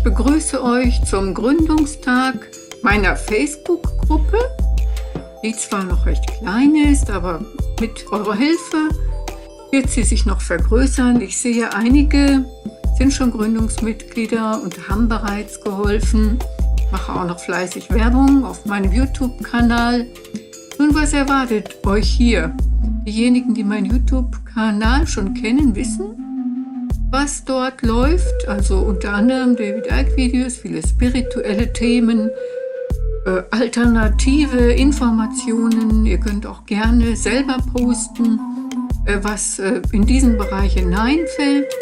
begrüße euch zum Gründungstag meiner Facebook-Gruppe, die zwar noch recht klein ist, aber mit eurer Hilfe wird sie sich noch vergrößern. Ich sehe, einige sind schon Gründungsmitglieder und haben bereits geholfen. Ich mache auch noch fleißig Werbung auf meinem YouTube-Kanal. Nun, was erwartet euch hier? Diejenigen, die meinen YouTube-Kanal schon kennen, wissen, was dort läuft. Also unter anderem David Icke-Videos, viele spirituelle Themen, alternative Informationen. Ihr könnt auch gerne selber posten, was in diesen Bereich hineinfällt.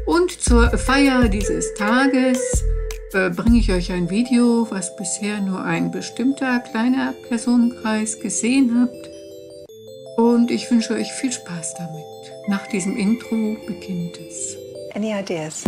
Und zur Feier dieses Tages bringe ich euch ein Video, was bisher nur ein bestimmter kleiner Personenkreis gesehen habt. Und ich wünsche euch viel Spaß damit. Nach diesem Intro beginnt es. Any ideas?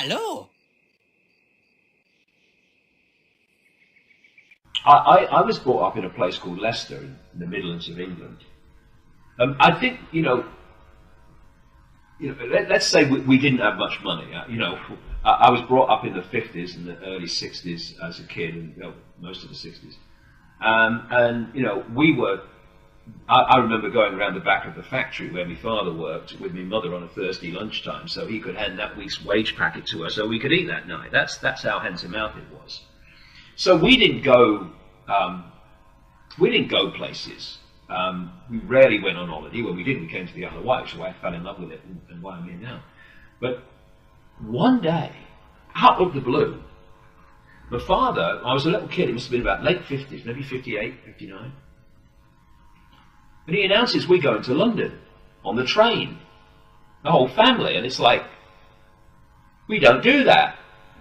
Hello. I was brought up in a place called Leicester in the Midlands of England. I think, let's say we didn't have much money. I was brought up in the 50s and the early 60s as a kid, and most of the 60s. We were. I remember going around the back of the factory where my father worked with my mother on a Thursday lunchtime, so he could hand that week's wage packet to us so we could eat that night. That's how hand to mouth it was. So we didn't go places. We rarely went on holiday. Well, we did. We came to the Isle of Wight, so I fell in love with it, and why I'm here now. But one day, out of the blue, my father, I was a little kid, it must have been about late 50s, maybe 58, 59. And he announces we're going to London on the train, the whole family, and it's like, we don't do that,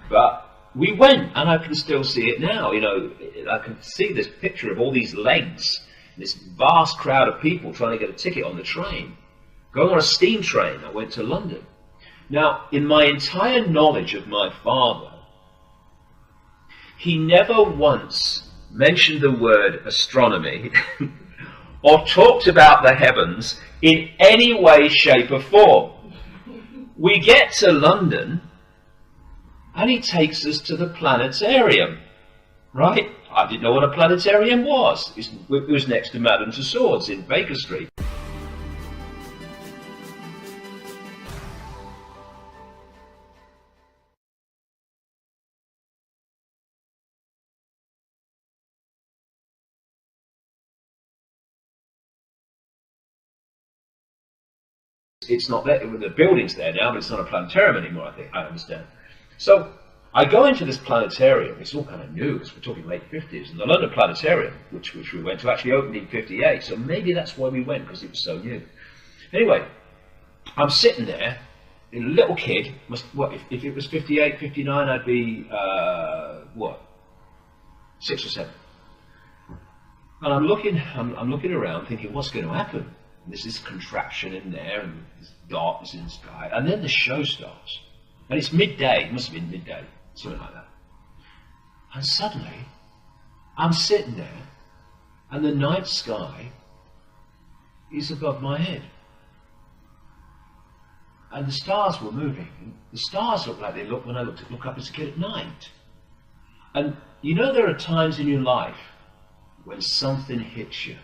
but we went, and I can still see it now. I can see this picture of all these legs, this vast crowd of people trying to get a ticket on the train, going on a steam train. I went to London. Now, in my entire knowledge of my father, he never once mentioned the word astronomy or talked about the heavens in any way, shape or form. We get to London and he takes us to the planetarium, right? I didn't know what a planetarium was. It was next to Madame Tussauds in Baker Street. It's not there, the building's there now, but it's not a planetarium anymore, I understand. So I go into this planetarium, it's all kind of new, we're talking late 50s, and the London Planetarium, which we went to, actually opened in 58, so maybe that's why we went, because it was so new. Anyway, I'm sitting there, a little kid, if it was 58, 59, I'd be, 6 or 7. And I'm looking around thinking, what's going to happen? There's this contraption in there, and there's darkness in the sky, and then the show starts. And it's midday, it must have been midday, something like that. And suddenly, I'm sitting there, and the night sky is above my head. And the stars were moving. The stars looked like they looked when I look up as a kid at night. And there are times in your life when something hits you.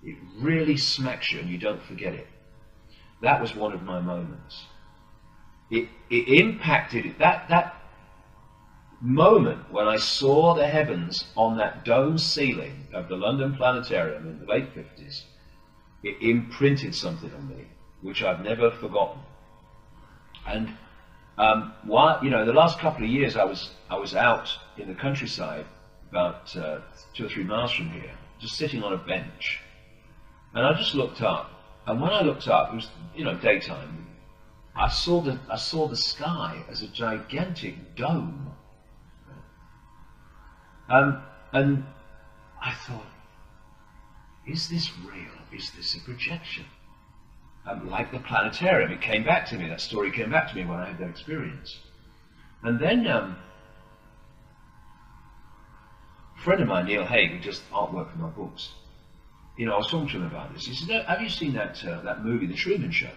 It really smacks you and you don't forget it. That was one of my moments. it impacted that moment when I saw the heavens on that dome ceiling of the London Planetarium in the late 50s. It imprinted something on me, which I've never forgotten. And the last couple of years I was out in the countryside, about 2 or 3 miles from here, just sitting on a bench, and I just looked up. And when I looked up, it was daytime. I saw the sky as a gigantic dome, and I thought, is this real? Is this a projection? Like the planetarium, it came back to me. That story came back to me when I had that experience. And then a friend of mine, Neil Haig, who does artwork for my books, I was talking to him about this. He said, "Have you seen that movie, The Truman Show?"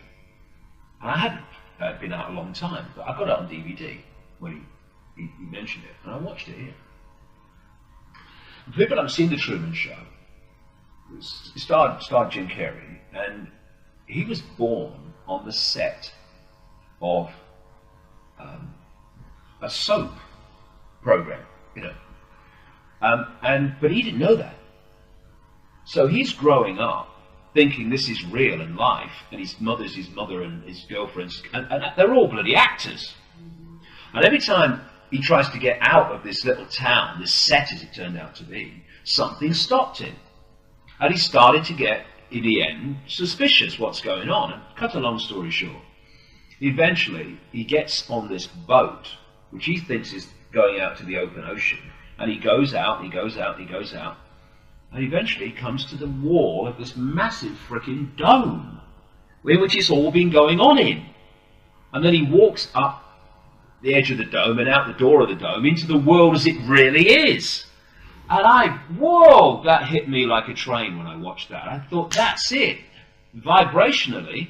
And I hadn't been out a long time, but I got it on DVD when he mentioned it, and I watched it here. The people haven't seen The Truman Show. It starred Jim Carrey, and he was born on the set of a soap program, but he didn't know that. So he's growing up thinking this is real in life, and his mother's his mother and his girlfriends, and they're all bloody actors. And every time he tries to get out of this little town, this set as it turned out to be, something stopped him. And he started to get, in the end, suspicious what's going on. And cut a long story short, eventually he gets on this boat, which he thinks is going out to the open ocean. And he goes out, and he goes out, and he goes out. And eventually he comes to the wall of this massive frickin' dome, in which it's all been going on in. And then he walks up the edge of the dome and out the door of the dome into the world as it really is. And whoa, that hit me like a train when I watched that. I thought, that's it. Vibrationally,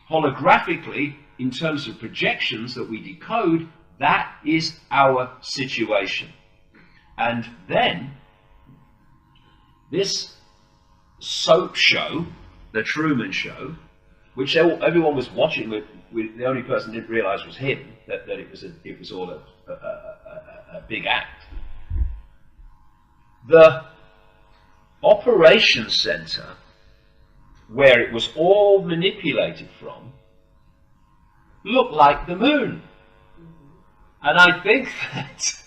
holographically, in terms of projections that we decode, that is our situation. And then, this soap show, The Truman Show, which everyone was watching, the only person didn't realize was him, that it was all a big act. The operations center, where it was all manipulated from, looked like the moon. And I think that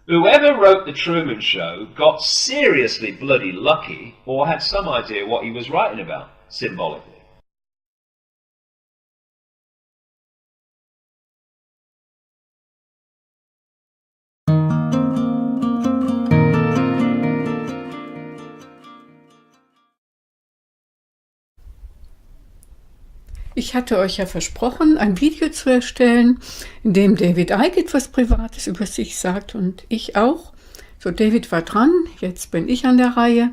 whoever wrote The Truman Show got seriously bloody lucky, or had some idea what he was writing about, symbolically. Ich hatte euch ja versprochen, ein Video zu erstellen, in dem David Icke etwas Privates über sich sagt und ich auch. So, David war dran, jetzt bin ich an der Reihe.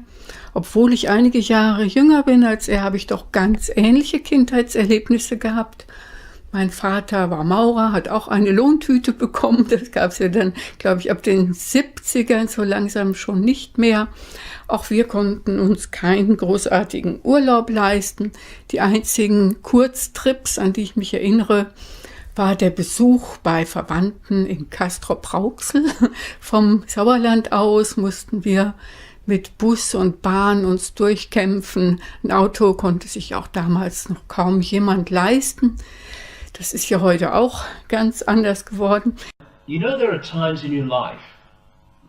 Obwohl ich einige Jahre jünger bin als er, habe ich doch ganz ähnliche Kindheitserlebnisse gehabt. Mein Vater war Maurer, hat auch eine Lohntüte bekommen. Das gab es ja dann, glaube ich, ab den 70ern so langsam schon nicht mehr. Auch wir konnten uns keinen großartigen Urlaub leisten. Die einzigen Kurztrips, an die ich mich erinnere, war der Besuch bei Verwandten in Castrop-Rauxel. Vom Sauerland aus mussten wir mit Bus und Bahn uns durchkämpfen. Ein Auto konnte sich auch damals noch kaum jemand leisten. Das ist ja heute auch ganz anders geworden. You know, there are times in your life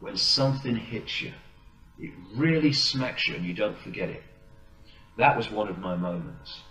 when something hits you. It really smacks you and you don't forget it. That was one of my moments.